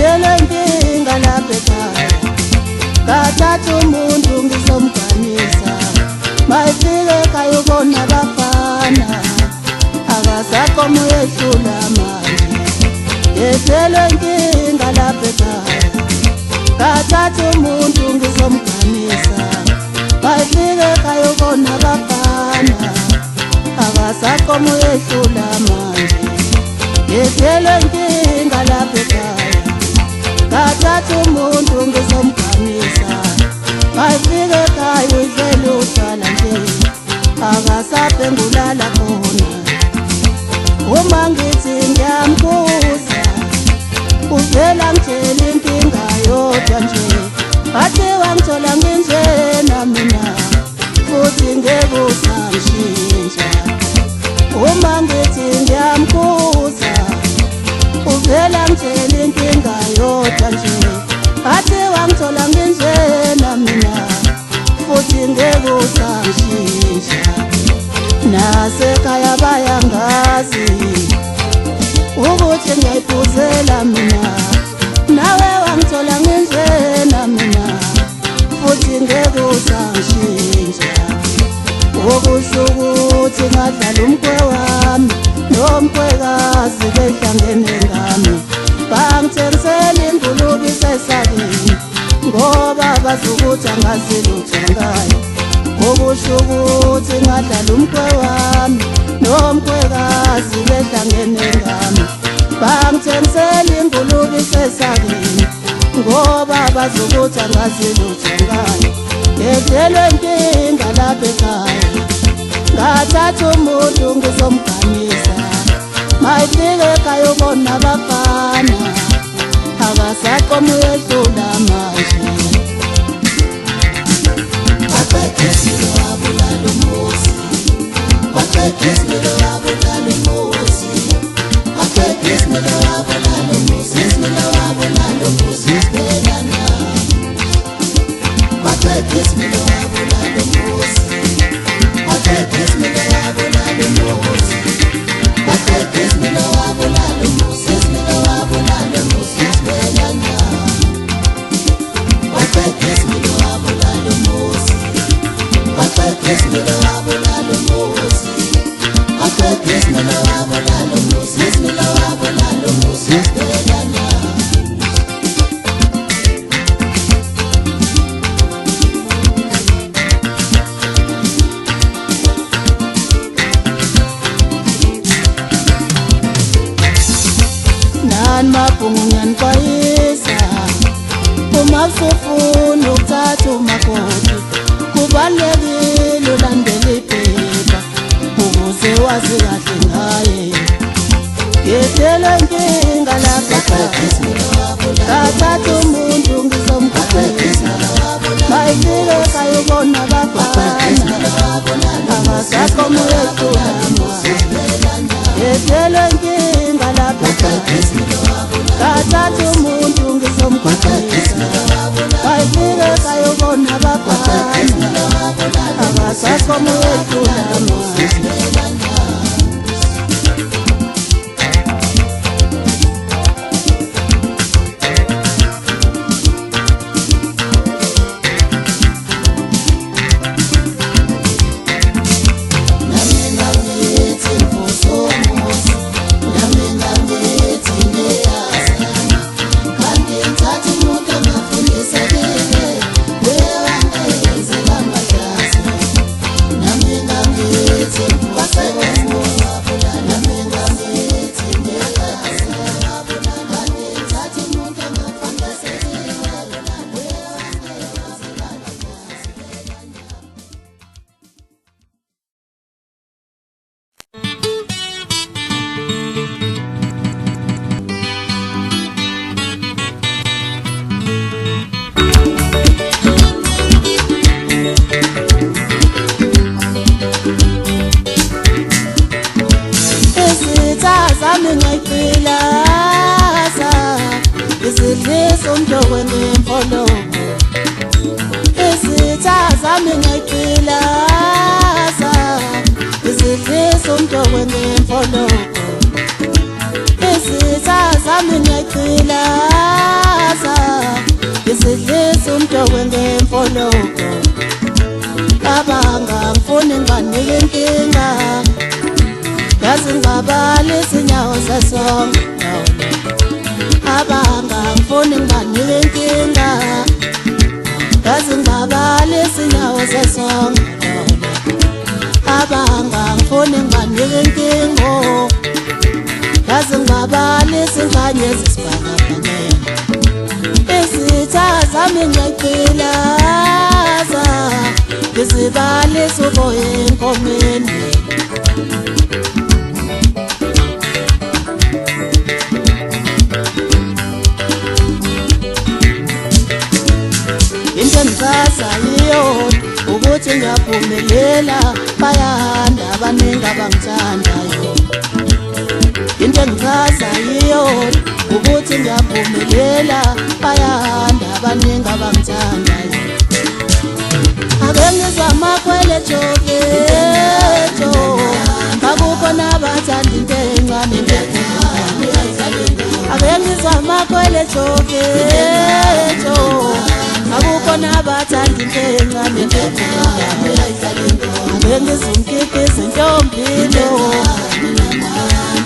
ngethele inkinga lapha ekhaya kathatha umuntu ngizomganisa mayifike ekhaya ubona abafana akasaqoma uyehlula manje ngethele inkinga lapha ekhaya kathatha umuntu ngizomganisa mayifike ekhaya ubona abafana akasaqoma uyehlula manje ngethele inkinga lapha ekhaya kathatha umuntu ngizomganisa mayifike ekhaya udlela uhlala nje akasaphendulala khona uma ngithi ngiyambuza uvela ngitshela inkinga yodwa nje athi wangithola nginjena mina futhi ngeke usangishintsha uma ngithi ngiyambuza uvela ngitshela inkinga yodwa nje athi wangithola nginjena mina futhi ngeke usangishintsha nasekhaya bayangazi ukuthi ngiyayiphuzela mina nawe wangithola nginjena mina futhi ngeke usangishintsha okusho ukuthi ngadlala umkhwe wami nomkhwekazi behlangene ngami bangithengisela ingulube isesakini ngoba bazi ukuthi angazi lutho ngayo okusho ukuthi ngadlala umkhwe wami nomkhwekazi behlangene ngami bangithengisela ingulube isesakini ngoba bazi ukuthi angazi lutho ngayo ngethele inkinga lapha ekhaya ngathatha umuntu ngizomganisa mayifike ekhaya ubona abafana akasaqoma uyehlula manje Bakhethisile wabulala umuzi Bakhethisile wabulala umuzi Bakhethisile wabulala umuzi Ismila wabulala umuzi Isbelana Bakhethisile wabulala umuzi Bakhethisile wabulala umuzi Bakhethisile wabulala umuzi Ismila wabulala umuzi Isbelana Bakhethisile wabulala umuzi Bakhethisile wabulala umuzi Bakhethisile wabulala umuzi Ismila wabulala umuzi Isbelana nani mabhungu ngiyanixwayisa uma usufuna ukuthatha umakoti kubalulekile ulandele iphepha ukuze wazi kahle ngaye ngethele inkinga lapha kathatha umuntu ngizomganisa mayifike ekhaya ubona abafana akasaqoma uyehlula ngethele inkinga lapha kathatha umuntu ngizomganisa mayifike ekhaya ubona abafana akasaqoma uyehlula zami ngayifilaza izidlisa umdoko ngemfoloko izitha zami ngayifilaza izidlisa umdoko ngemfoloko izitha izitha zami ngiyayichilaza isidlisa umtokwe ngemfoloko abanga ngifuni ngibanike inkinga yazi ngibabala izinyawo zesonke abanga ngifuni ngibanike inkinga yazi ngibabala izinyawo zesonke abanga ngifuni ngibanike inkinga yazi ngibabala izingane ezisibhakabhakela izitha zami ngiyayichilaza ngizibalisa uboya enkomeni into engisaziyo ukuthi ngiyaphumelela bayahamba abaningi abangithandayo into engisaziyo ukuthi ngiyaphumelela bayahamba abaningi abangithandayo ake ngizama kwele jokejo akukho nabathanda into encane ake ngizama kwele jokejo akukho nabathanda into encane ake ngizumkhiqiza intombilo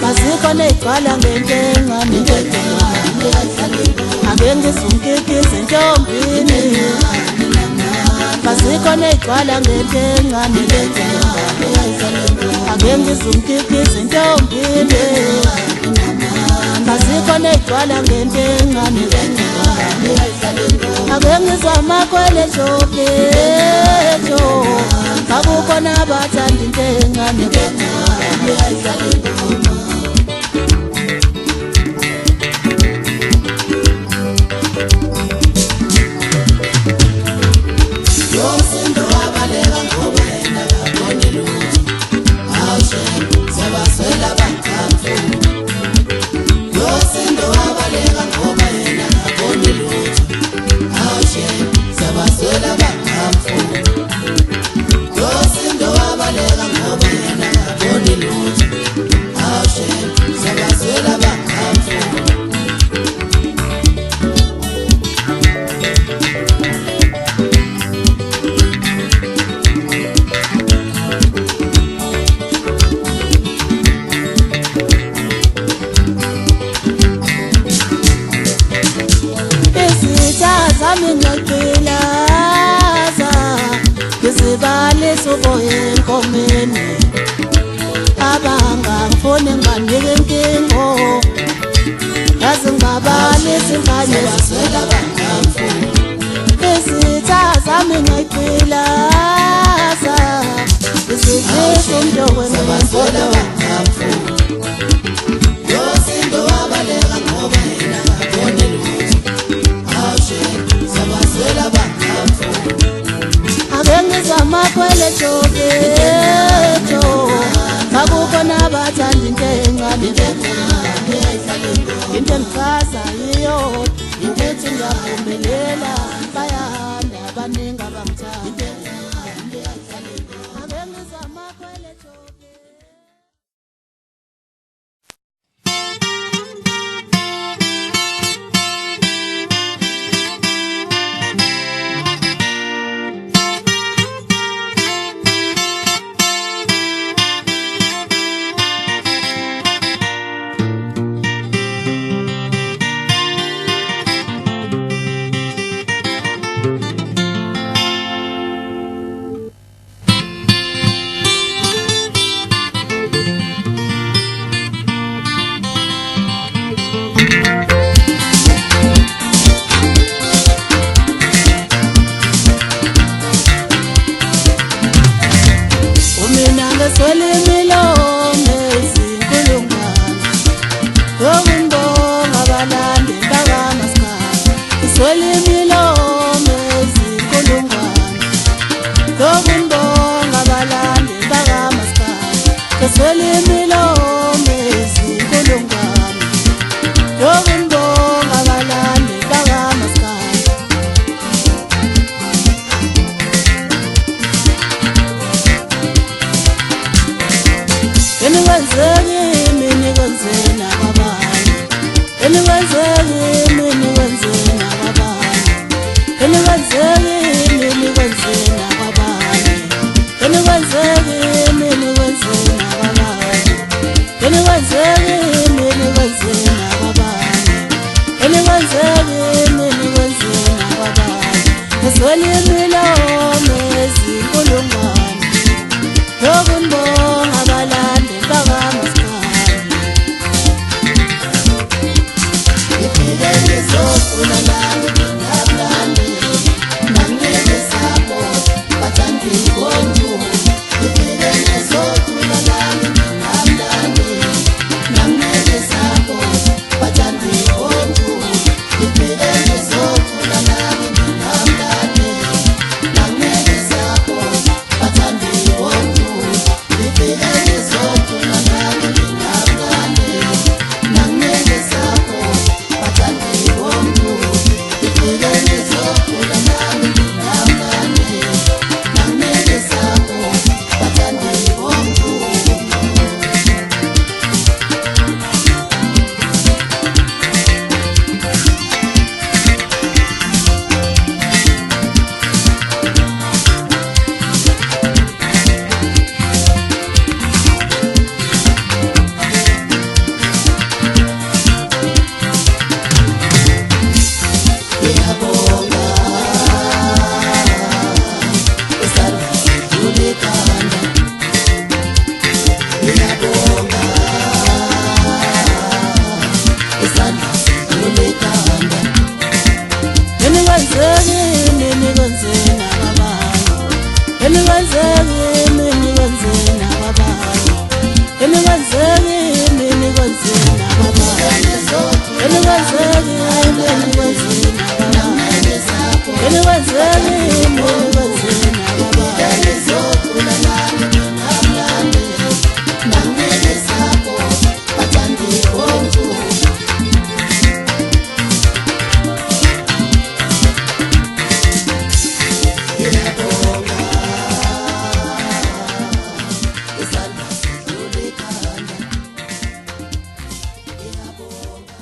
mazikho neyigcwala ngento encane ake ngizumkhiqiza intombini mazikho neyigcwala ngento encane ake ngizumkhiqiza intombini mazikho neyigcwala ngento encane ake ngizama kwele jokejo akukho nabathanda into encane ngiyachilaza ngizibalisa uboya enkomeni abanga ngifuni ngibanike inkinga yazi ngibabalisa ingane izitha zami ngiyachilaza izidlisa umtokwe ngemfoloko ngizama kwele jokejo akukho nabathanda into encane into engisaziyo ukuthi ngiyaphumelela bayahamba abaningi abangithandayo ake ngizama kwele Elimilomo ezinkulungwane Yokunibonga abalandeli bakaMaskandi Ngifike ngizofuna lami abalandeli Nangeke support bathandi bonke Ngifike ngizofuna lami abalandeli Nangeke support bathandi bonke Ngifike ngizofuna lami abalandeli Nangeke support bathandi bonke Ngifike ngizofuna lami abalandeli Nangeke support bathandi bonke Ngifike ngizofuna lami abalandeli Nangeke support bathandi bonke Ngiyabonga isandla sidlule ekhanda Ngiyabonga isandla sidlule ekhanda Enikwenzekini nikwenzeni ababanye Enikwenzekini nikwenzeni ababanye Enikwenzekini nikwenzeni ababanye Enikwenzekini nikwenzeni ababanye Enikwenzekini nikwenzeni ababanye ngizofuna lami abalandeli Nangeke support bathandi bonke Ngiyabonga isandla sidlule ekhanda Ngiyabonga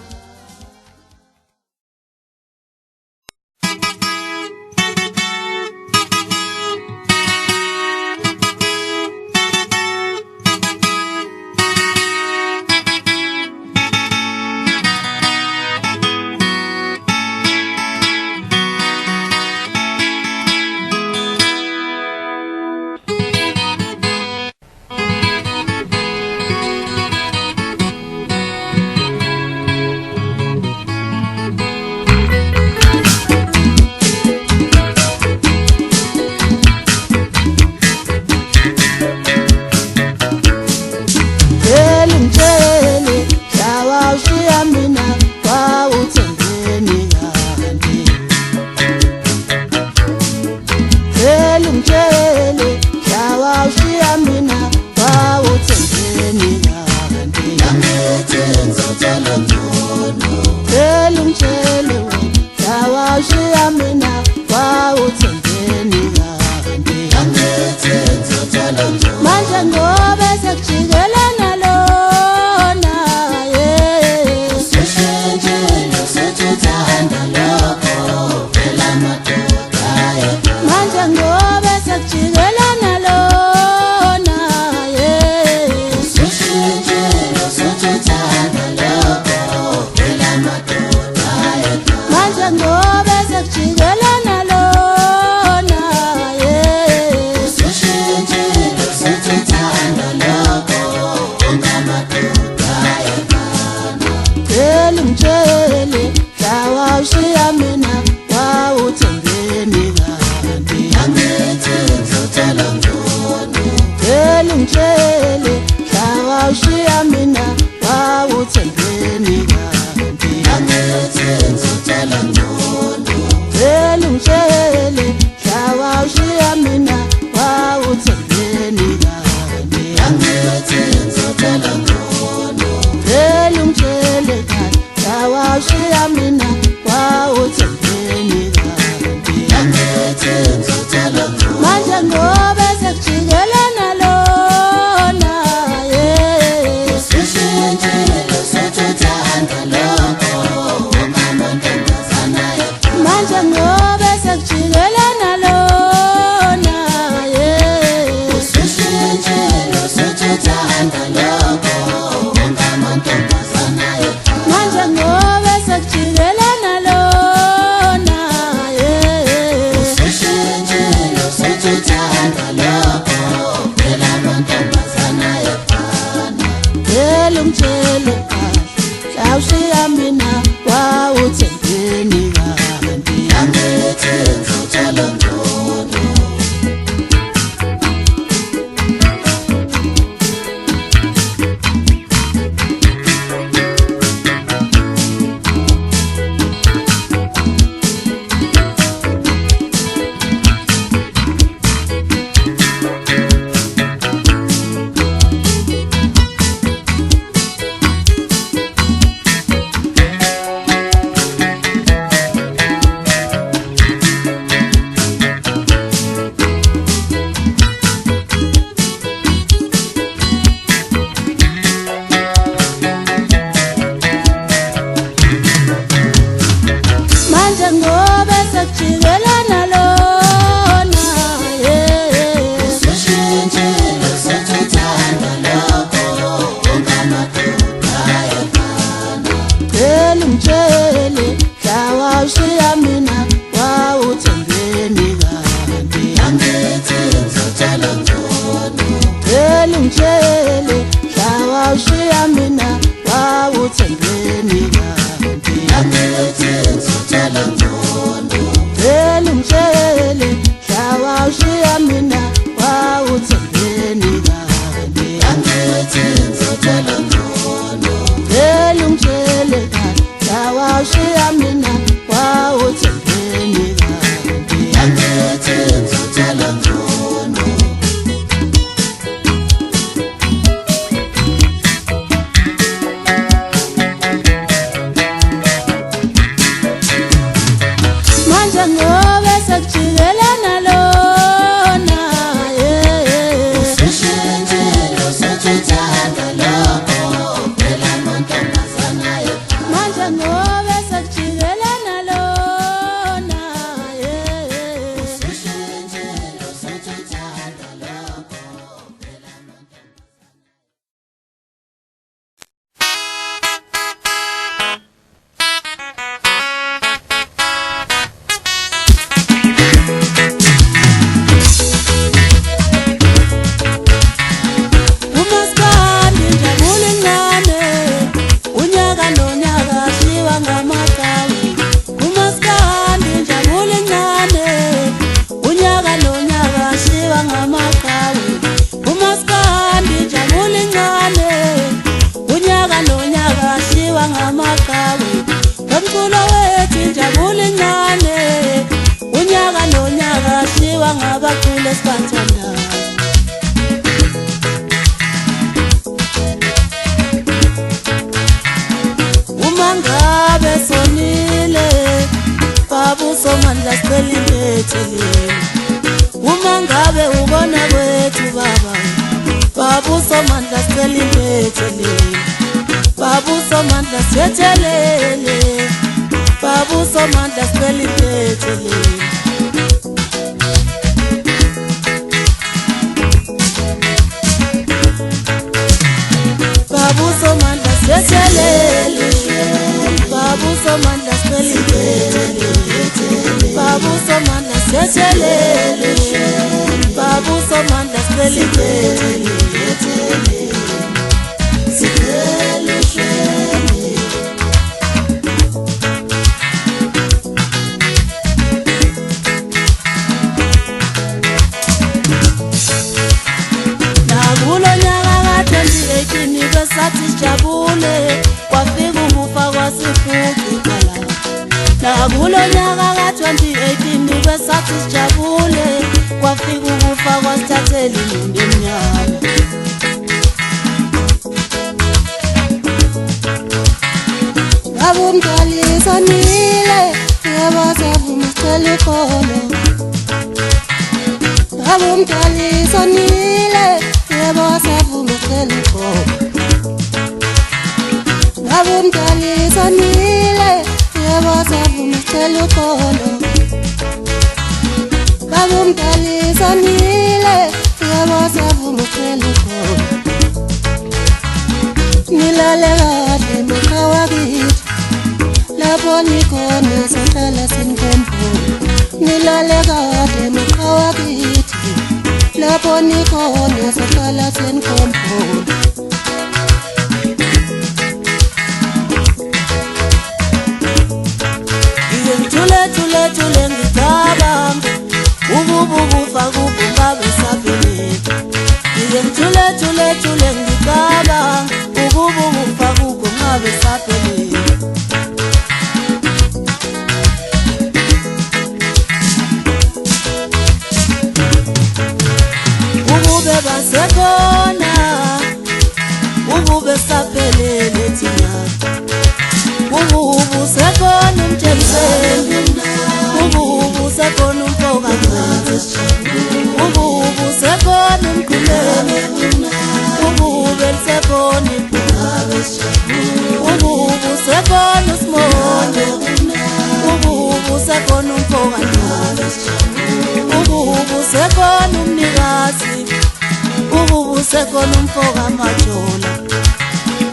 Ngitshele shawa ushiya mina wawuthembeni kanti Ngitshele shawa ushiya mina wawuthembeni kanti Nangeke ngizothola ngcono Ngitshele shawa ushiya mina wawuthembeni kanti Nangeke ngizothola ngcono Manje ngobe sekujikelana lona Seshenjelo sethuthanda lokho phela madoda Manje ngobe sekujikelana lona Seshenjelo sethuthanda lokho phela madoda Manje ngobe sekujikelana lona Seshenjelo sethuthanda lokho ongamadoda Ngitshele shawa ushiya mina wawuthembeni kanti Nangeke ngizothola ngcono Ngitshele shawa ushiya mina wawuthembeni kanti Nangeke ngizothola ngcono Ngitshele shawa ushiya mina wawuthembeni kanti Nangeke ngizothola ngcono Ngitshele shawa ushiya mina wawuthembeni kanti Nangeke ngizothola ngcono Manje ngobe sekujikelana lona Seshenjelo sethuthanda lokho ongamantombazana Manje ngobe sekujikelana lona Seshenjelo sethuthanda lokho ongamantombazana Manje ngobe sekujikelana lona sekujikelana lona usushintshile usuthanda lokho ungamadoda ayefana Cela ungitshele hlawa ushiya mina wawuthembeni kanti angithi ngizotshela ngcono Cela ungitshele hlawa ushiya mina wawuthembeni kanti angithi ngizotshela ngcono Cela ungitshele hlawa ushiya mina wawuthembeni kanti angithi ngizotshela ngcono Cela ungitshele hlawa ushiya mina wawuthembeni kanti angithi ngizotshela ngcono manje ngobe sekujikelana lona usushintshile usuthanda lokho phela amantombazana ayefana manje ngobe sekujikelana lona usushintshile usuthanda lokho phela umaskandi njabula incane unyaka nonyaka shiwa ngamakawi umaskandi njabula incane unyaka nonyaka shiwa ngamakawi umaskandi njabula incane unyaka nonyaka shiwa ngamakawi lomculo wethu njabula incane unyaka nonyaka shiwa ngabaculi esibathandayo uma ngabe sonile baba usomandla sicela impetheleni uma ngabe ubona kwethu baba usomandla sicela impetheleni baba usomandla siyethelele baba usomandla sicela impetheleni baba usomandla siyethelele baba usomandla sicela impetheleni baba usomandla siyethelele baba usomandla sicela impetheleni sicela uhleli nakulo nyaka ka-2018 besathi sijabule kwafika ukufa kwasiphucukala nakulo nyaka ka-2018 besathi sijabule kwafika ukufa kwasithathela inyundo emnyama ngabe umdali sonile yebo savuma sicela ikolo ngabe umdali sonile yebo savuma sicela ikolo ngabe umdali sonile yebo savuma sicela ikolo ngabe umdali sonile yebo savuma sicela ikolo nilale kahle mekha wakithi lapho nikhona sohlala senikhumbula nilale kahle mekha wakithi lapho nikhona sohlala senikhumbula ngithule ngicabanga ukuba ukufa kungabe saphelele ngithule ngicabanga ukuba ukufa kungabe saphelele ukube basekhona ukube saphelele thina ububu sekhona umjebiseni ububu sekhona umfoka ububu sekhona umkhuleni ubube sekhona ububu sekhona uSimone ububu sekhona umfoka sekhona umfoka majola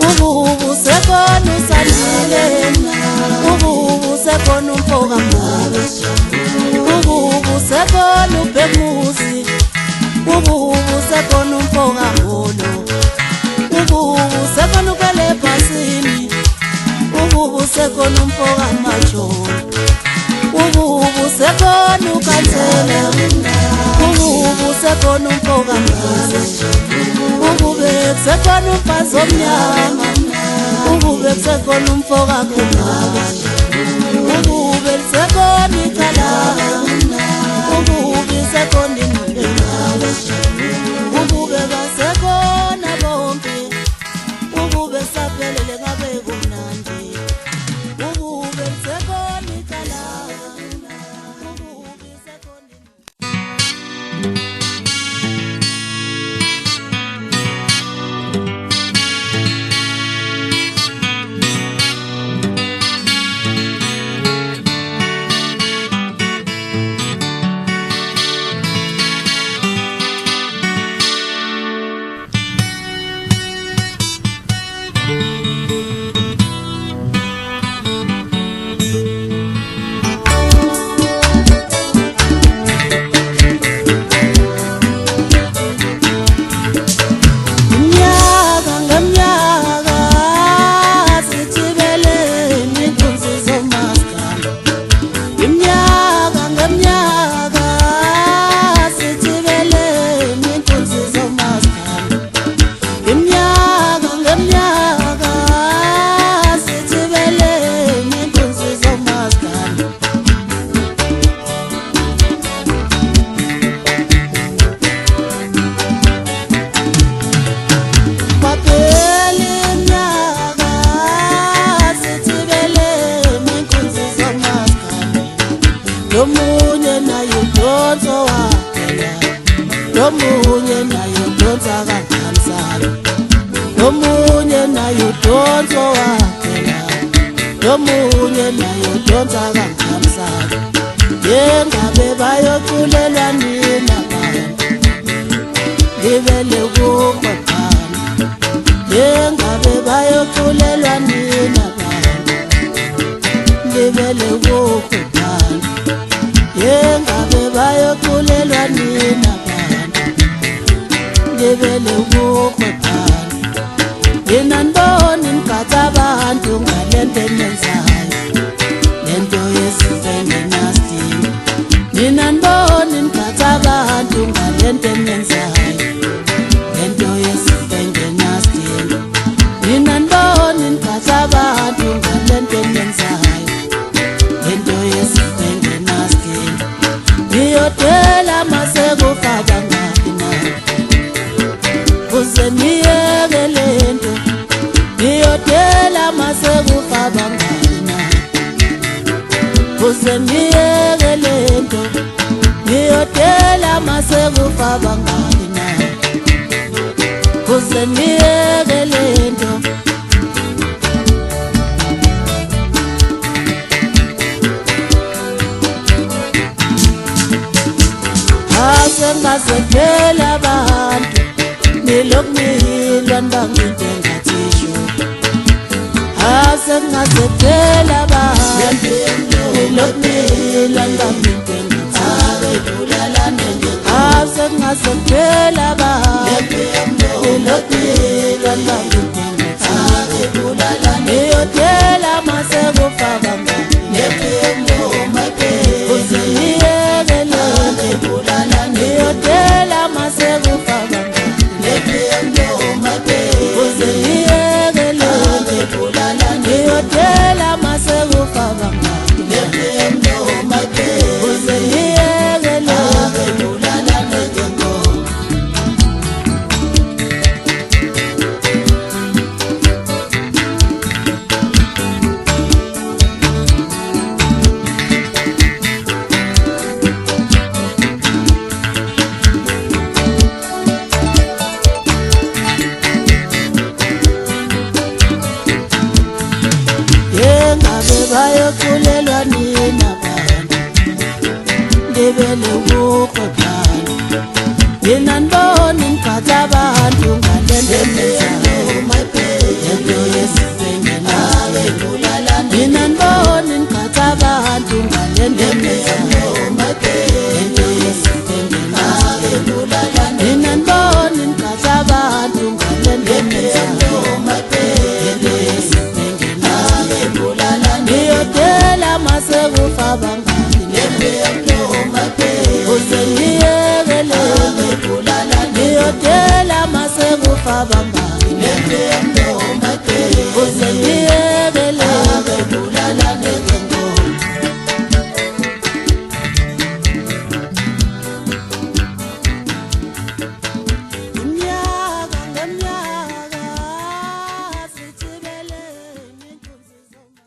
ububu sekhona usandile ububu sekhona umfoka mbobe ububu sekhona ubhekuzi ububu sekhona umfoka ngolo ububu sekhona ukwele bhasini ububu sekhona umfoka majola ububu sekhona ukansela ububu sekhona umfoka mbobe ubube sekhona umfazi omnyama ubube sekhona umfoka khumaba ubube sekhona ikhalaba ubube sekhona indlela ubube basekhona bonke ubube saphelele ngabe kumnandi ubube sekhona ikhalaba ubube sekhona Lomunye naye udonsa waphela Lomunye naye udonsa kangamsana Lomunye naye udonsa waphela Lomunye naye udonsa kangamsana Yengabe bayoculelwa nina bantu Livele kuqoqana Yengabe bayoculelwa nina bantu Livele kuqoqana Yengabe bayoculelwa nina bantu Livele kuqoqana Yena ndoni mkhatha abantu ngalento enenzayo Lento yesifenge nasty Nina ndoni mkhatha abantu ngalento enenzayo Lento yesifenge nasty Nina ndoni mkhatha abantu ngalento enenzayo Lento yesifenge nasty Ngiyodela masekufaka ngapi na Uze niyeke lento Ngiyodela masekufaka ngapi na Uze niyeke lento Ngiyodela masekufaka ngapi na Uze niyeke lento Asengasekela abantu Niloknilwa ndanginte ngathisho Asengasekela abantu Niloknilwa ndanginte ngathisho Asengasekela abantu Niloknilwa ndanginte ngathisho Niyodela masekufaka ngapi Uze niyeke lento Niyodela masekufaka ngapi Uze niyeke lento Niyodela masekufaka ngapi Uze niyeke lento bayoculelwa nina bantu Livele kuqoqana Yena ndoni mkhatha abantu abantu ngalendemezana into yesibengela mina nibona ngikhatha abantu ngalendemezana into yesibengela mina nibona ngikhatha abantu ngalendemezana into yesibengela ngiyodela masekufa bangani uzengiyekele ngiyodela masekufa bangani uzengiyekele iminyaka ngeminyaka sithibele inkunzi zoma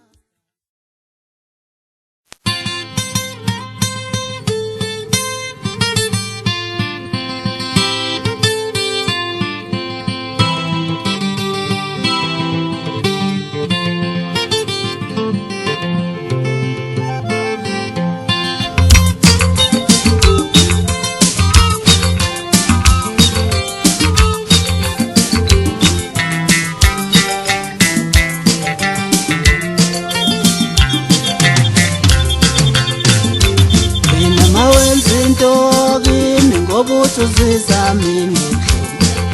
Kimi ngoba uthuzisa mina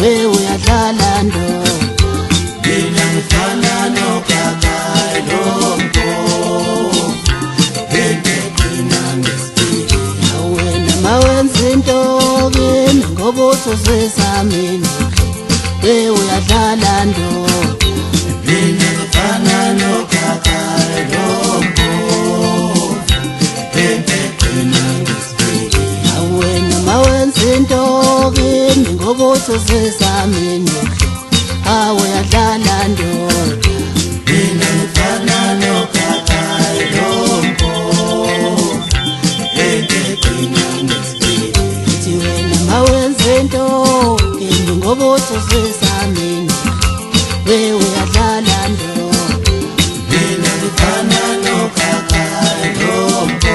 we uyadlala ndoda mina ngifana nogagay lombo endeqina ngesipili wena mawenza into kimi ngoba uthuzisa mina we uyadlala ndoda mina ngifana nogagay lombo endeqina mawenza into kimi ngoba uthuzisa mina awe yadlala ndoda mina ngifana nogagay lombo endeqina ngesipili ithi wena mawenza into kimi ngoba uthuzisa mina we uyadlala ndoda mina ngifana nogagay lombo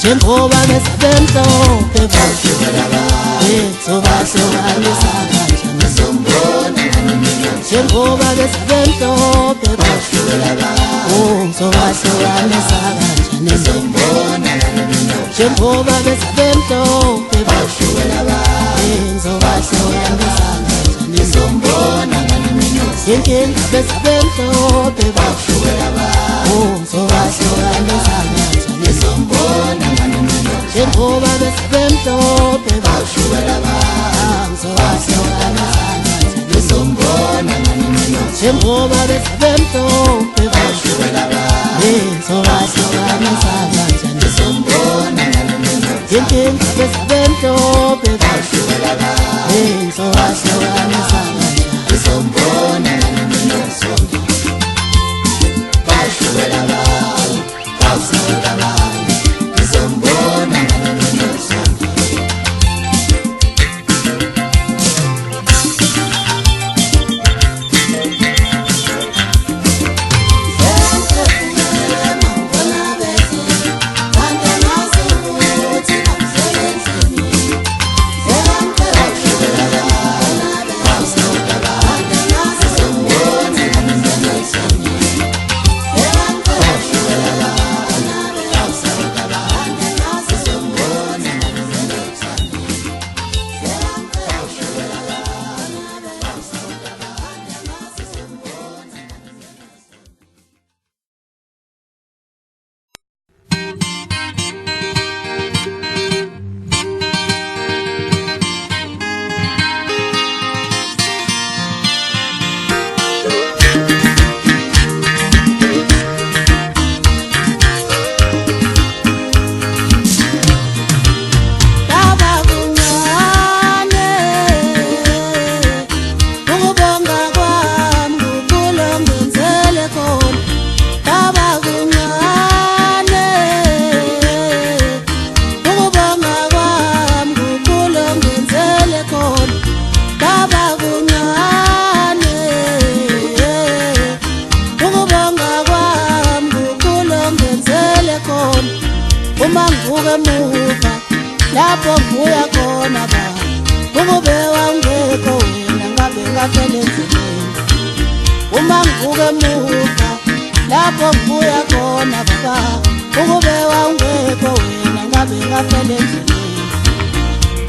Jengoba besabento bebashukela ba sobasobanisa kanjani sombona Jengoba besabento bebashukela ba sobasobanisa kanjani sombona Jengoba besabento bebashukela ba sobasobanisa kanjani sombona Jengoba besabento bebashukela ba sobasobanisa kanjani sombona Jengoba besabento bebashukela ba sobasobanisa kanjani sombona Jengoba besabento bebashukela ba sobasobanisa kanjani sombona inkinga besibemhlophe bashwelana sohlanganisana Isombona nami sonke bashwelana bashwelana isombona nami sonke uma ngibuka emuva lapho ngibuya khona ba ukube wangekho wena ngabe ngafele endleleni uma ngibuka emuva lapho ngibuya khona baba ukube wangekho wena ngabe ngafele endleleni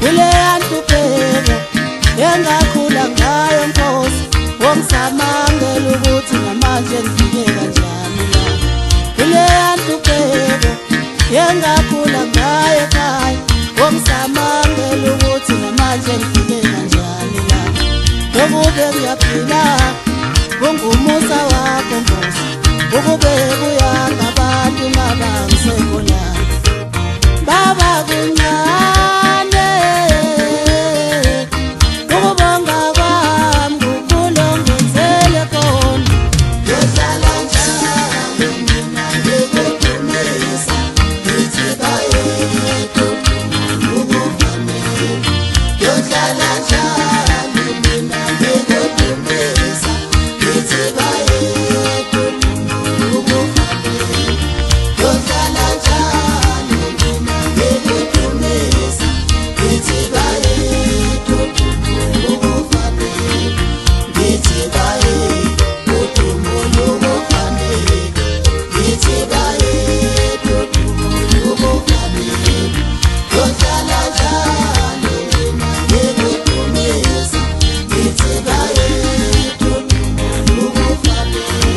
kule yantupheko engakhula ngayo Nkosi wongisamangela ukuthi namanje ngifike kanjani la kule yantupheko yengakhula ngayo ekhaya wongisamangela ukuthi namanje ngifike kanjani la lokube ngiyaphila kungumusa wakho Nkosi ukube kuyanga abantu ngabangisekho la baba kuncane ukubonga kwami kukhulu ongenzele khona yohlala njalo mina ngikudumisa ngithi bayethu ukufanele yohlala njalo mina ngikudumisa ngithi bayethu ukufanele yohlala njalo mina ngikudumisa ngithi bayethu ukufanele ngithi bayethu ukufanele ngithi bayethu ukufanele yohlala njalo mina ngikudumisa ngithi bayethu ukufanele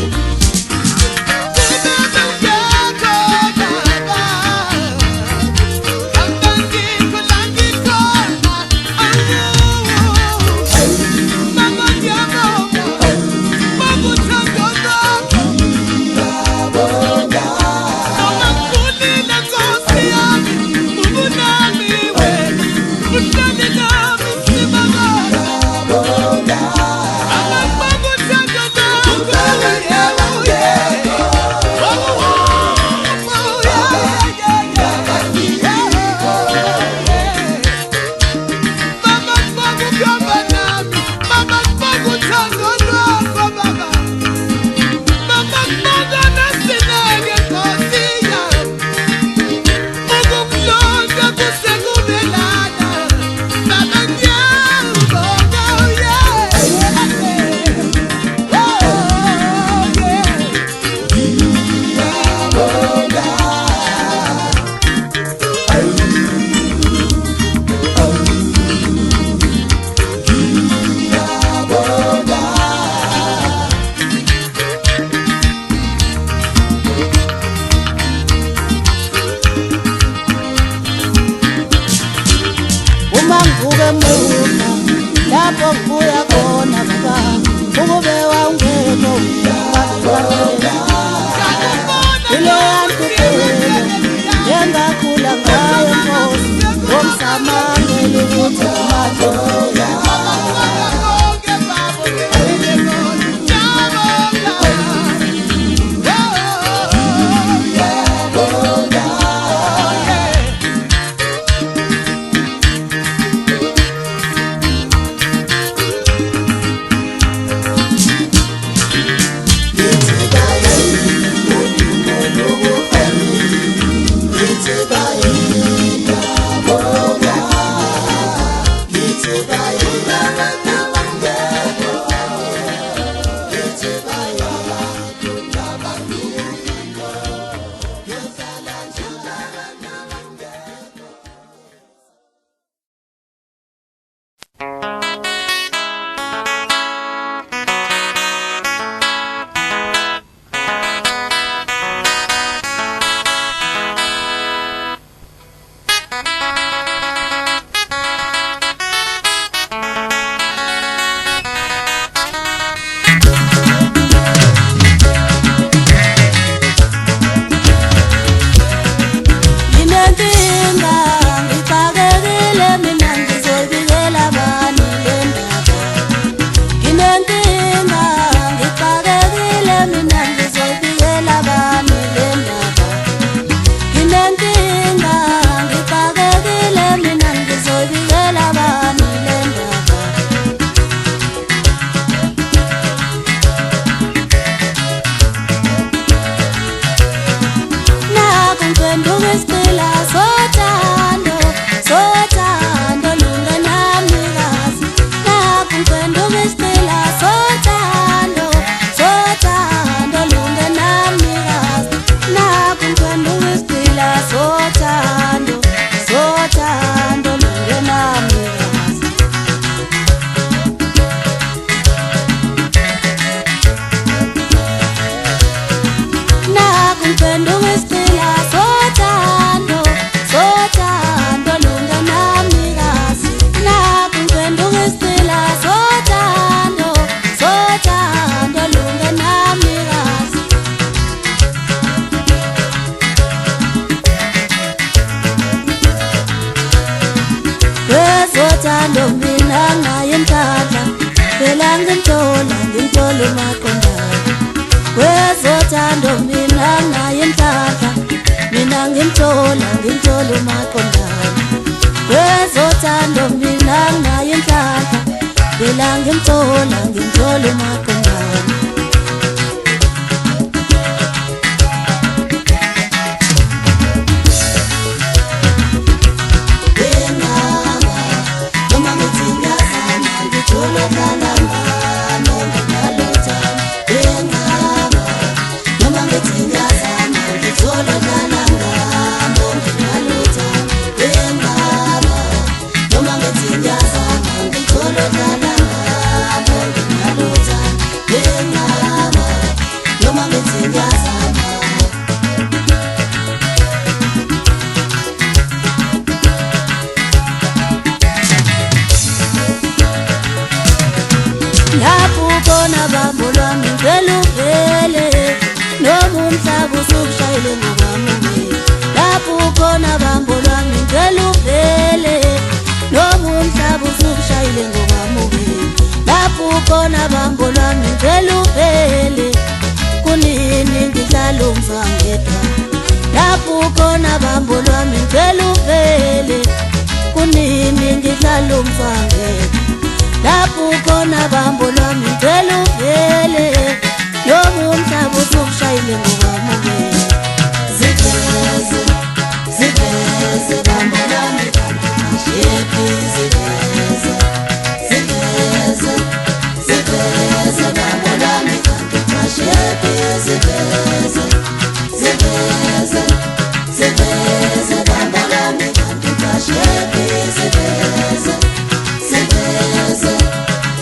lapho ngibuya khona baba ukube wangekho wena ile yantupheko engakhula ngayo Nkosi ngamangele ukuthi majoya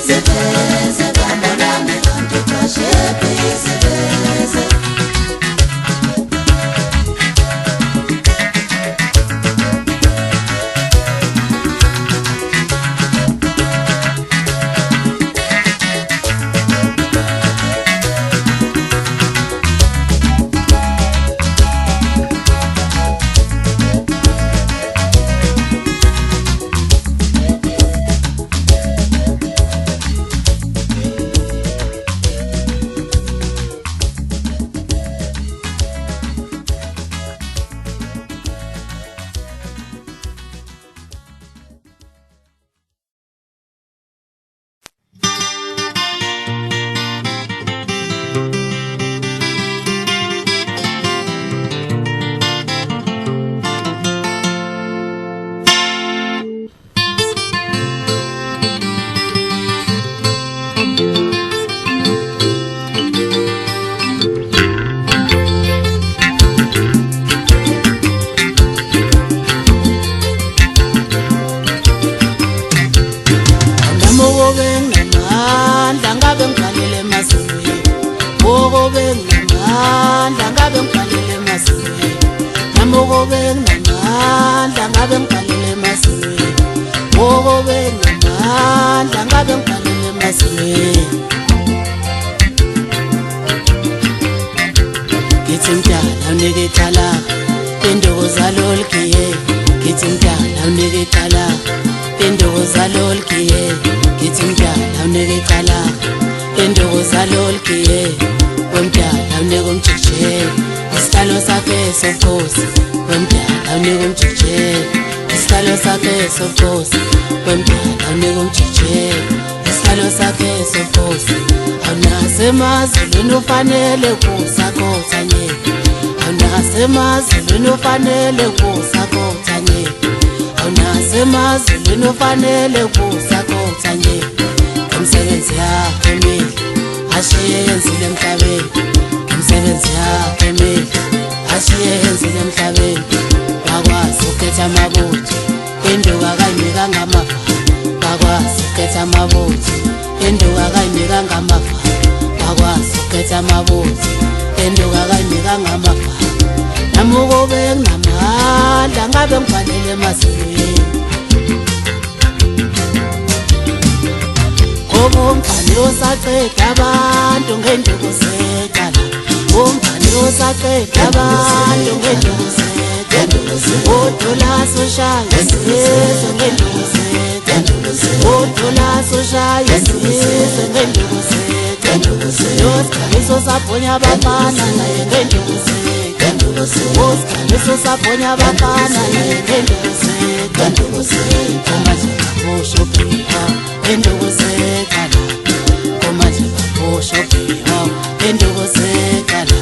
Ziveze, emasimini namokobe nginamandla ngabe ngibhalele emasimini mokobe nginamandla ngabe ngibhalele emasimini Kithi mdala unike icala Pendokoza lolkiye Kithi mdala unike icala Pendokoza lolkiye Kithi mdala unike icala Pendokoza lolkiye Wemdala unike umjeje Isihlalo sakhe sobukhosi Wemdala unike umjeje Isihlalo sakhe sobukhosi Wemdala unike umjeje Isihlalo sakhe sobukhosi Awunasemazulwini ufanele kusakhoza nye Awunasemazulwini ufanele kusakhoza nye Awunasemazulwini ufanele kusakhoza nye Umsebenzi yakhe emihle ashiye yenzile emhlabeni Umsebenzi yakhe emihle ashiye yenzile emhlabeni Bakwazi ukukhetha amabutho Induka kayinika ngamava Bakwazi ukukhetha amabutho Induka kayinika ngamava Bakwazi ukukhetha amabutho Induka kayinika ngamava Namukobe nginamandla ngabe ngibhalele emasimini Umfana osaqeda abantu ngenduku secala Umfana osaqeda abantu ngenduku secala Udola soshaya isizwe ngenduku secala Udola soshaya isizwe ngenduku secala Usikaliso sabhonya abafana naye ngenduku secala Usikaliso sabhonya abafana naye ngenduku secala Kumanje kabusho bhiha ngenduku secala Kumanje kabusho bhiha ngenduku secala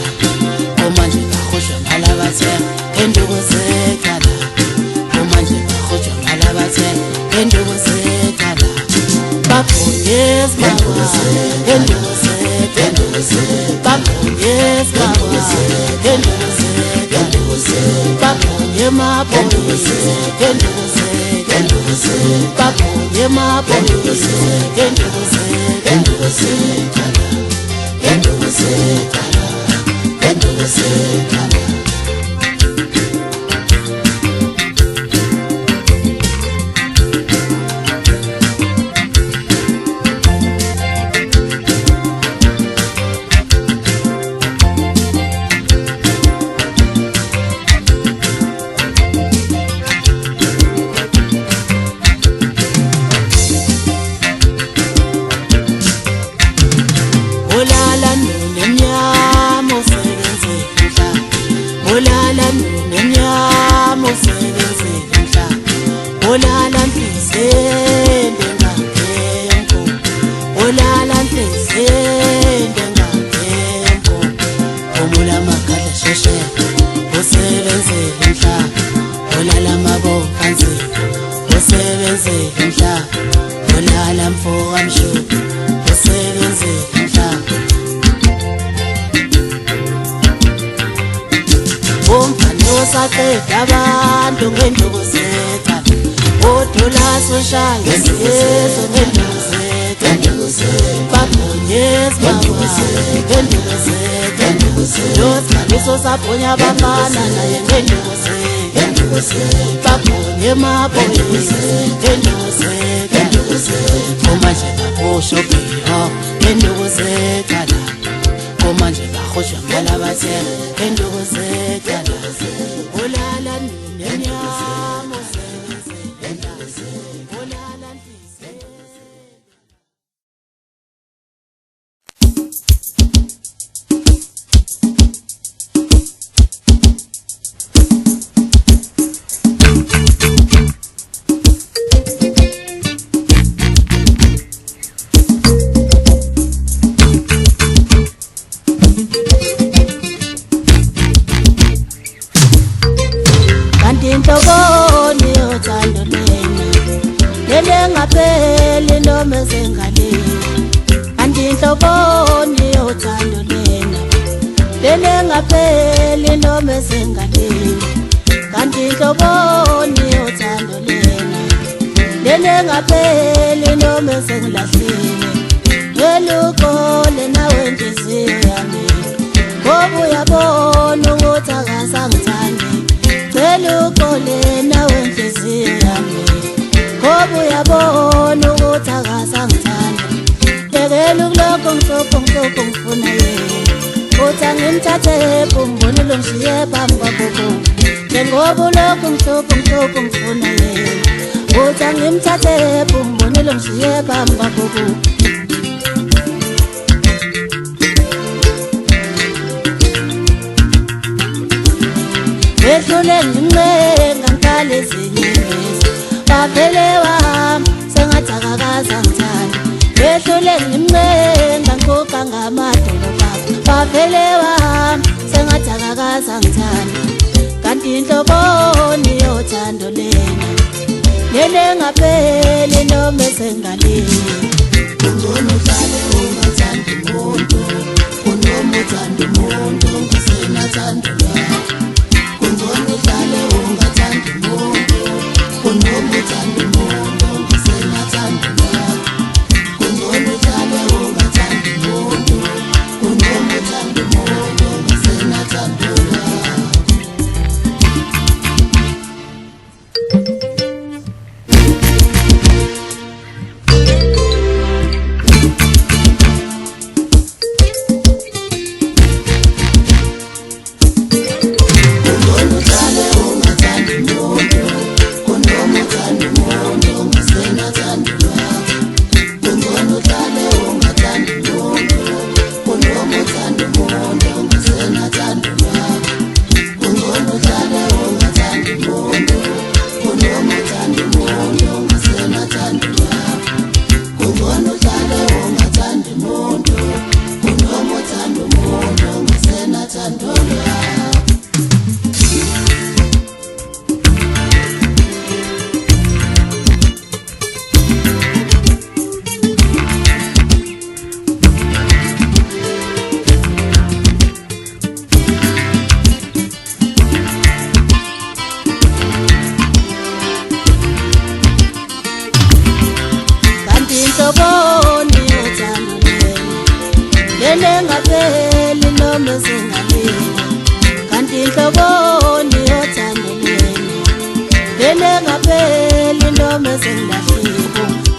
Kumanje kahujwa malabathe ngenduku secala Kumanje kahujwa malabathe ngenduku secala Babonyes bawa ngenduku secala Babonyes bawa ngenduku secala Babonye mabonyes ngenduku secala Babonye mabonyes ngenduku secala Ngenduku secala Ngenduku secala Abantu ngenduku secala Udola soshaya isizwe ngenduku secala Babonyes bawa ngenduku secala Usikaliso sabhonya abafana naye ngenduku secala Babonye mabonyes ngenduku secala Kumanje kabusho bhiha ngenduku secala Kumanje kahujwa malabathe ngenduku secala Olala nenyama sebenze olala ntise Intoboni uthando lena lele ngapheli noma sengaleni Kanti intoboni uthando lena lele ngapheli noma sengaleni Kanti intoboni uthando lena lele ngapheli noma sengilahlile Ngelukole nawe inhliziyo yami ngoba uyabona ukuthi akasangithandi cela uxole nawe inhliziyo yami ngoba uyabona ukuthi akasangithandi yekela ukulokho ngihlupho ngifuna yena uthi angimthathe umbone lo ngishiye phambi kwakho njengoba ulokho ngihlupho ngifuna yena uthi angimthathe umbone lo ngishiye phambi kwakho Behlule ngincenga ngikale ezinyembezi Bavele wami sengathi akakaze angithande Behlule ngincenga ngiguqa ngamadolo bakho Bavele wami sengathi akakaze angithande Kanti inhloboni yothando lena Lena engapheli noma esengalini Kungcono uhlale ungathandi umuntu Kunoma uthanda umuntu ngisenathando lwakho Kungcono uhlale ungathandi umuntu Kunoma uthanda umuntu ngisenathando lwakho Kungcono uhlale ungathandi umuntu Kunoma uthanda umuntu ngisenathando lwakho Inhloboni yothando lena engapheli noma esengalini Kanti inhloboni yothando lena engapheli noma esengilahlile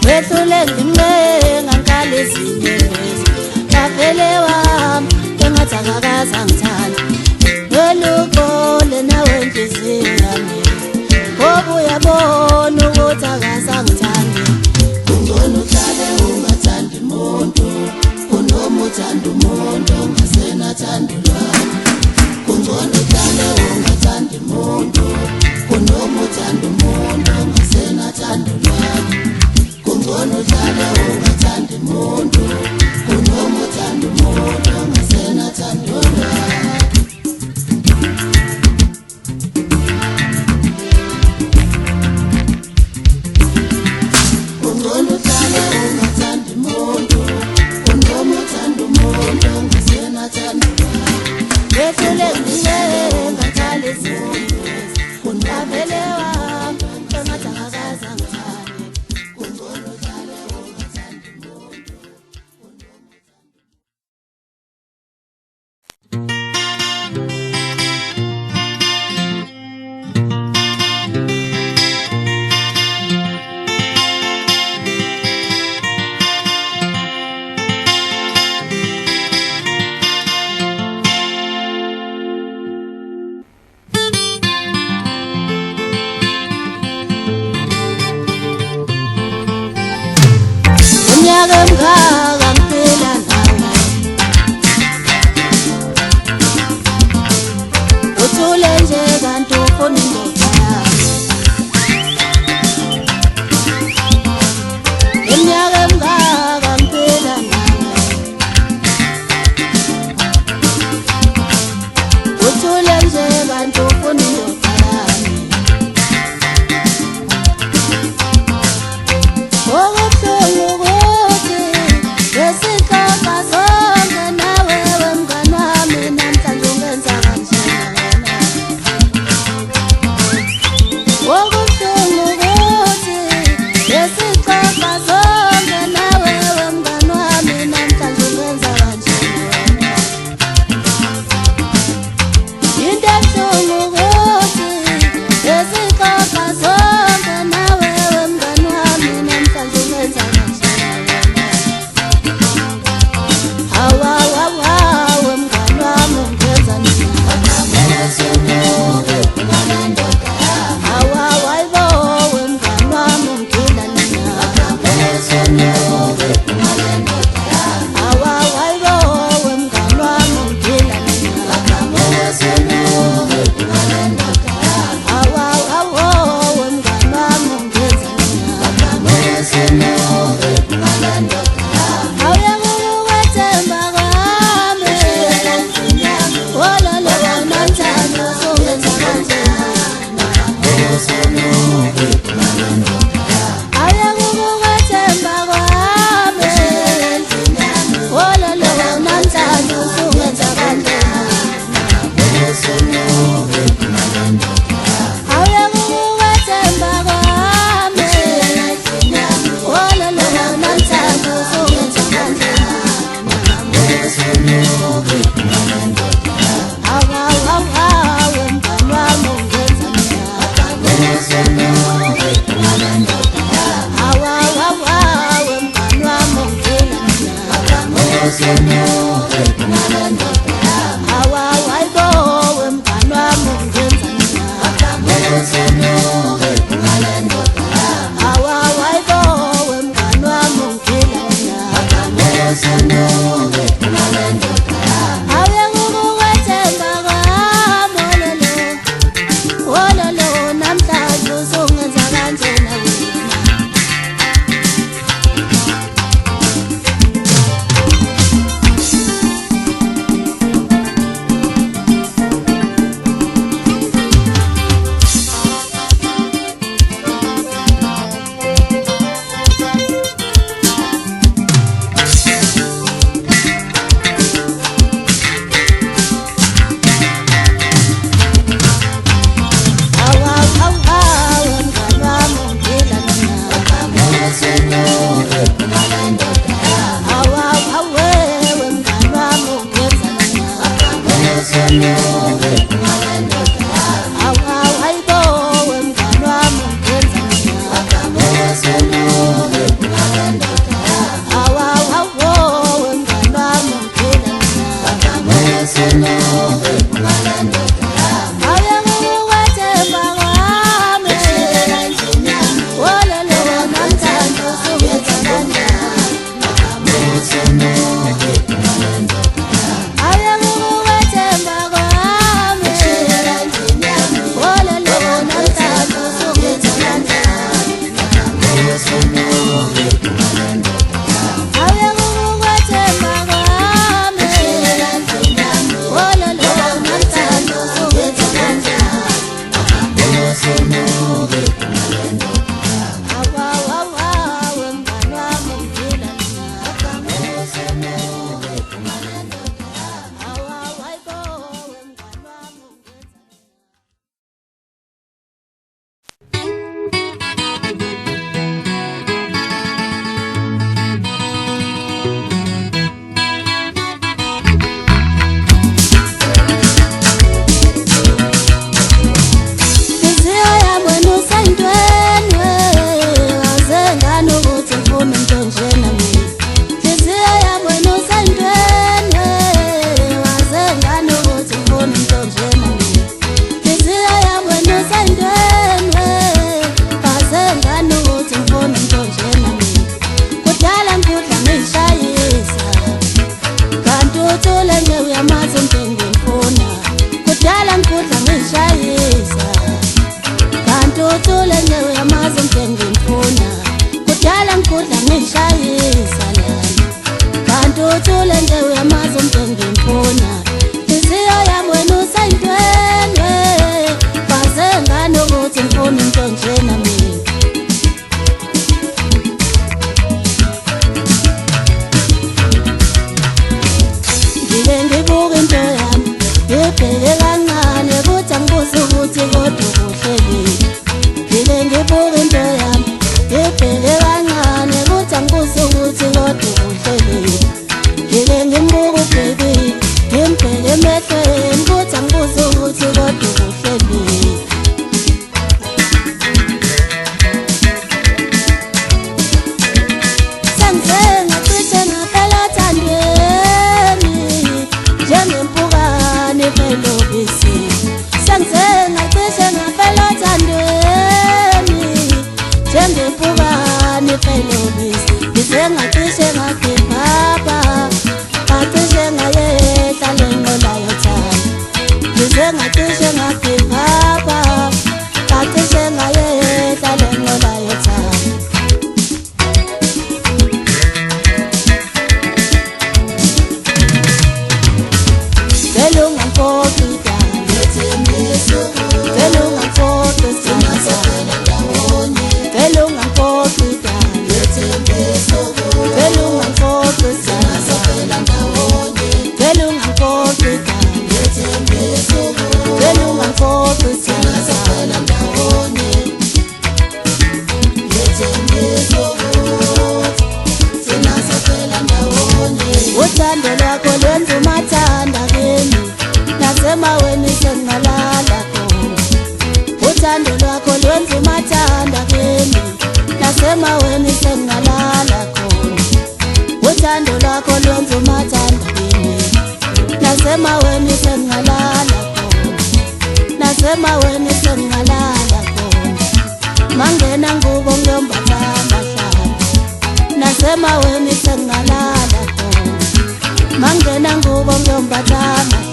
Behlule ngincenga ngikale ezinyembezi Bavele wami sengathi akakaze angithande Cela uxole nawe inhliziyo yami ngoba uyabona ukuthi akasangithandi Kungcono uhlale ungathandi umuntu Kunoma uthanda umuntu ngisenathando lwakho Kungcono uhlale ungathandi umuntu Kunoma uthanda umuntu ngisenathando lwakho Kungcono uhlale ungathandi umuntu Kunoma uthanda umuntu ngisenathando lwakho Behlule ngincenga ngikale ezinyembezi Bavele wami sengathi akakaze angithande Kungcono uhlale ungathandi umuntu Unyaka mngaka ngiphila nawe Uthule nje kanti ufuna indoda yami Unyaka mngaka ngiphila nawe Uthule nje kanti ufuna indoda yami Okubuhlungu ukuthi Ngesikhathi sonke nawe wemngane wami namhlanje ungenza kanjena Okubuhlungu ukuthi Ngesikhathi sonke uthando lwakho lwenza umathanda kimi nasemaweni sengalala khona uthando lwakho lwenza umathanda kimi nasemaweni sengalala khona nasemaweni sengalala khona mangena ngubo ngiyombatha amahlala nasemaweni sengalala khona mangena ngubo ngiyombatha amahlala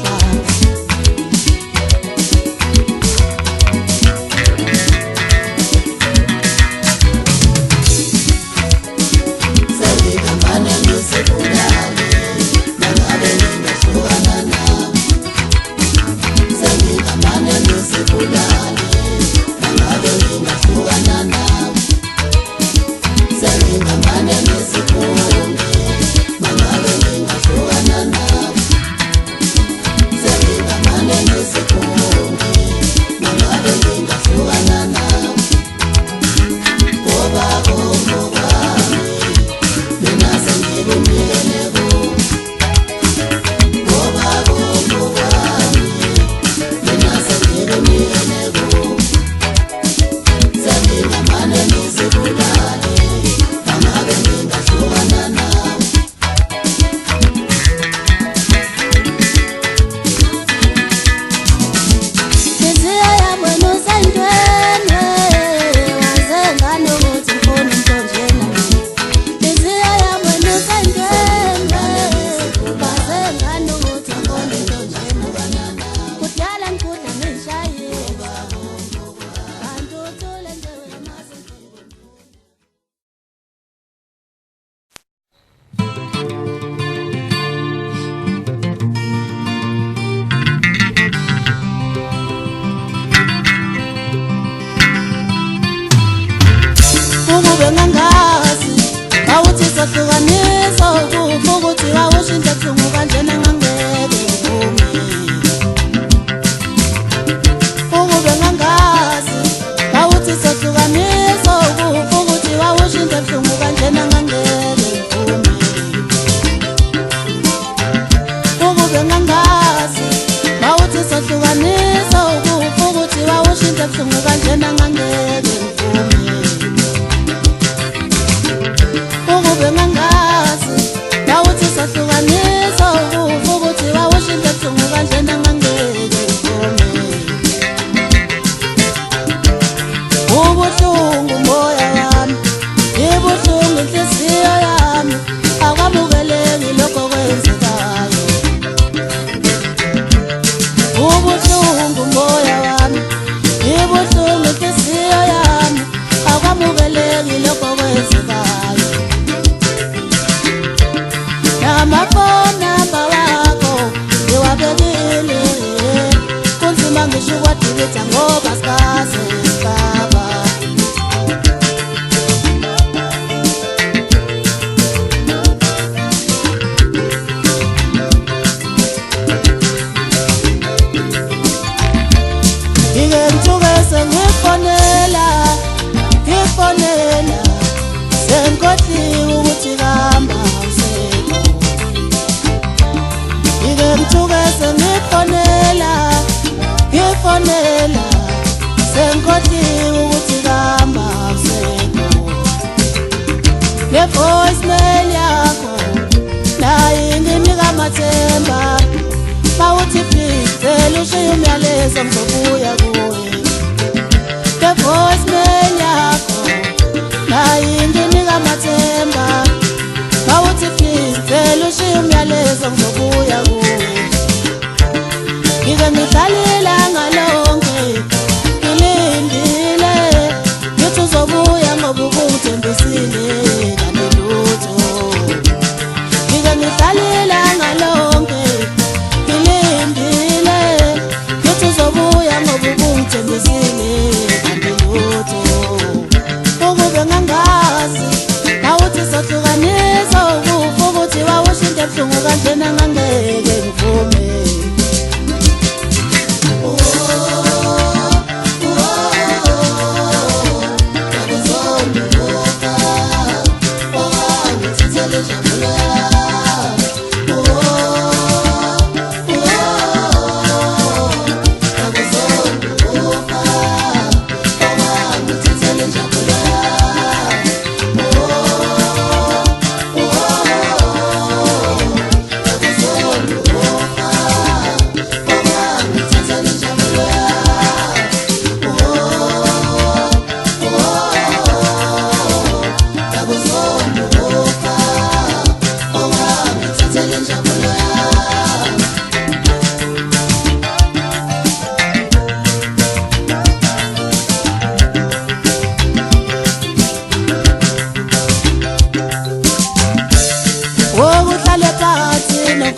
voicemail yakho nayo inginika amathemba mawuthi please cela ushiye umyalezo ngizobuya kuwe the voicemail yakho nayo inginika amathemba mawuthi please cela ushiye umyalezo ngizobuya kuwe ngike ngidlalela ngalonke ngilindile ngithi uzobuya ngoba ubungithembisile ngalonke ngilindile ngithi uzobuya ngoba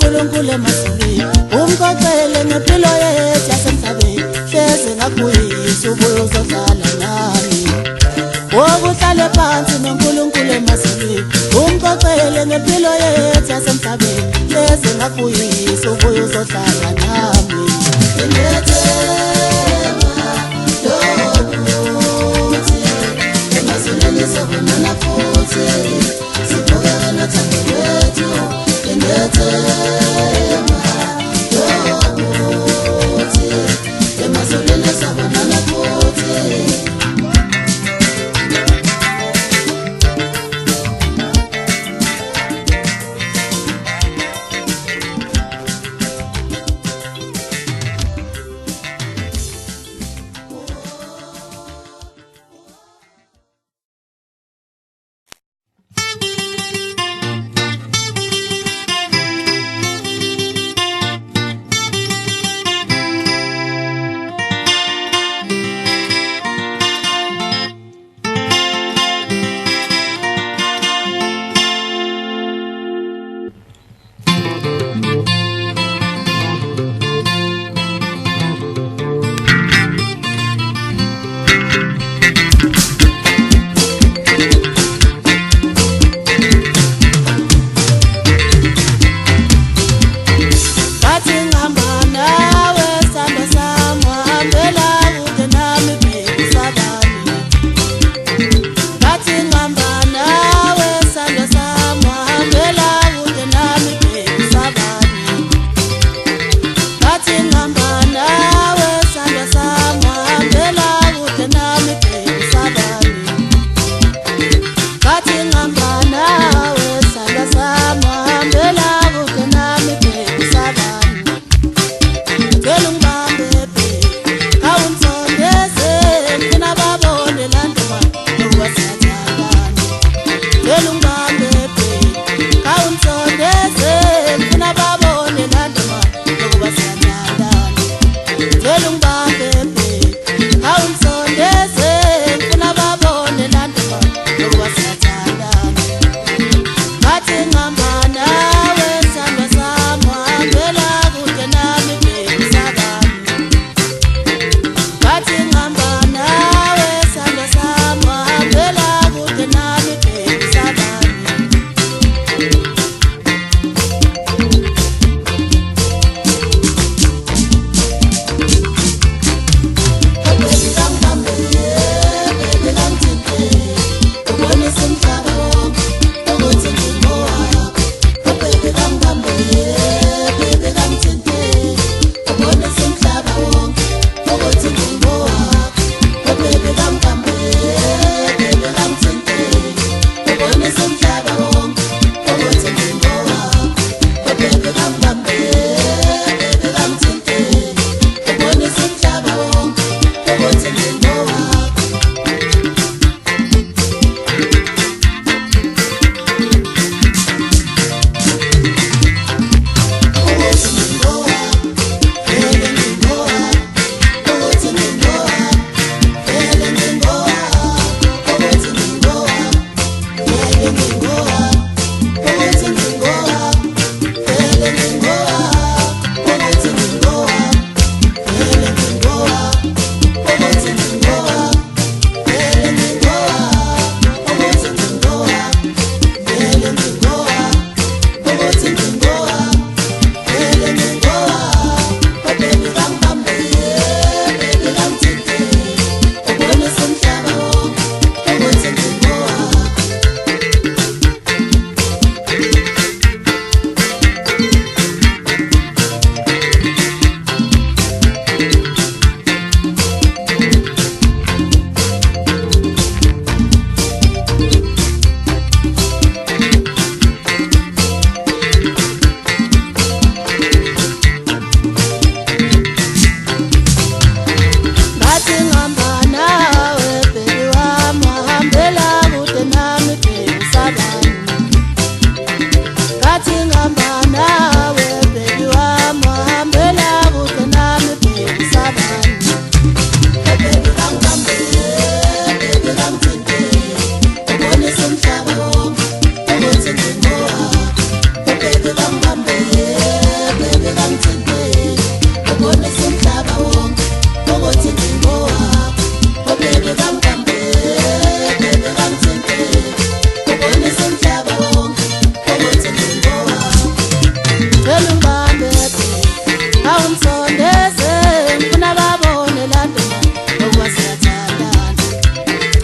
nonkulunkulu emazulwini umxoxele ngempilo yethu yasemhlabeni hleze ngakuyisa ubuye uzodlala nami wokuhlale phansi nonkulunkulu emazulwini umxoxele ngempilo yethu yasemhlabeni hleze ngakuyisa ubuye uzodlala nami Sabonana futhi sibukela nothando lwethu inethema yokuthi emazolweni sabonana futhi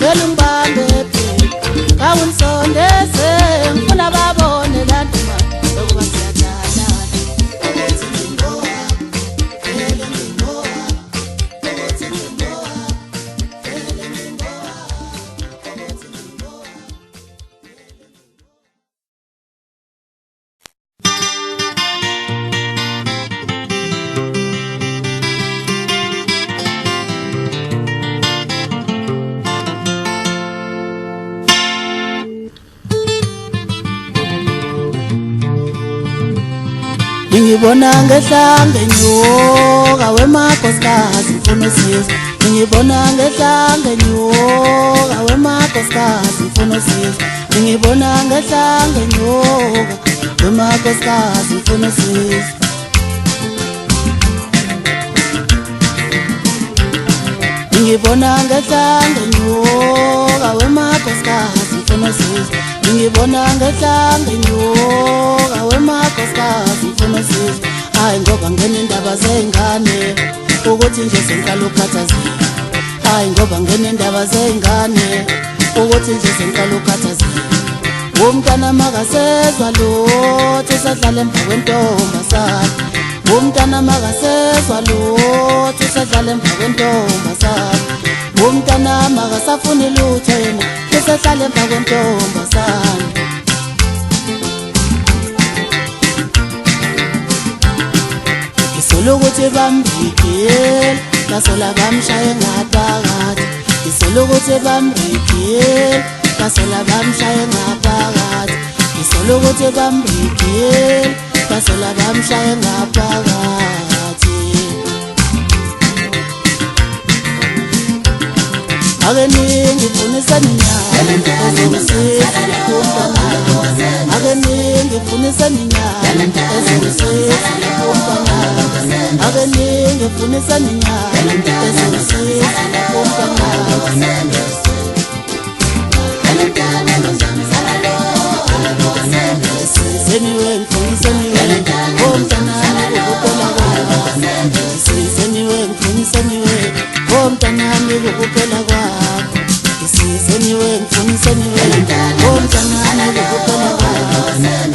vele ungibambe phela kawunisondeze ngifuna babone la nduma lokuba siyathandana ukuthi ngimboha vele ngimboha ukuthi ngimboha vele ngimboha ukuthi ngimboha. ngibona ngehlange nyoka wemakhosikazi ngifuna usizo ngibona ngehlange nyoka wemakhosikazi ngifuna usizo ngibona ngehlange nyoka wemakhosikazi ngifuna usizo ngibona ngehlange nyoka wemakhosikazi ngifuna usizo ngibona ngehlange nyoka wemakhosikazi ngifuna usizo hayi ngoba ngene indaba zengane ukuthi nje sengiqala ukukhathazeka hayi ngoba ngene indaba zengane ukuthi nje sengiqala ukukhathazeka umntana makasezwa lutho usadlala emva kwentombazane umntana makasezwa lutho usadlala emva kwentombazane umntana makasafuni lutho yena usadlala emva kwentombazane ngisola ukuthi bambikile lasola bamshaye ngaphakathi ngisola ukuthi bambikile lasola bamshaye ngaphakathi ngisola ukuthi bambikile lasola bamshaye ngaphakathi ake ningifundisa ninyaka ezongisiza umntwana ake ningifundisa ninyaka ezongisiza umntwana ake ningifundisa ninyaka ezongisiza umntwana Seniwe ngifundiseniwe umntanami ukuphela kwakho Seniwe ngifundiseniwe umntanami ukuphela kwakho Seniwe ngifundiseniwe umntanami ukuphela kwakho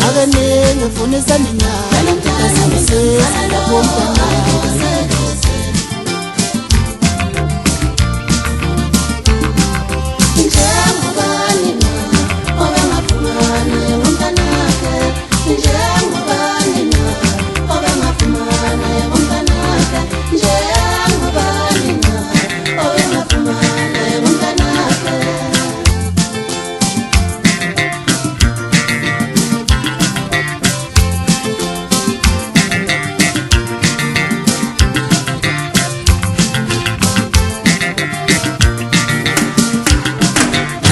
Ake ningifundiseni nyaka ezongisiza umntanami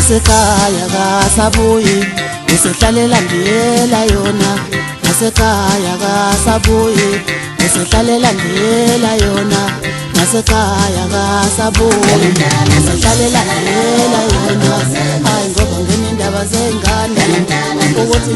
Nasekhaya kasabuyi usehlalela ndiyela yona Nasekhaya kasabuyi usehlalela ndiyela yona Nasekhaya kasabuyi usehlalela ndiyela yona Hayi ngoba ngene indaba zengane ukuthi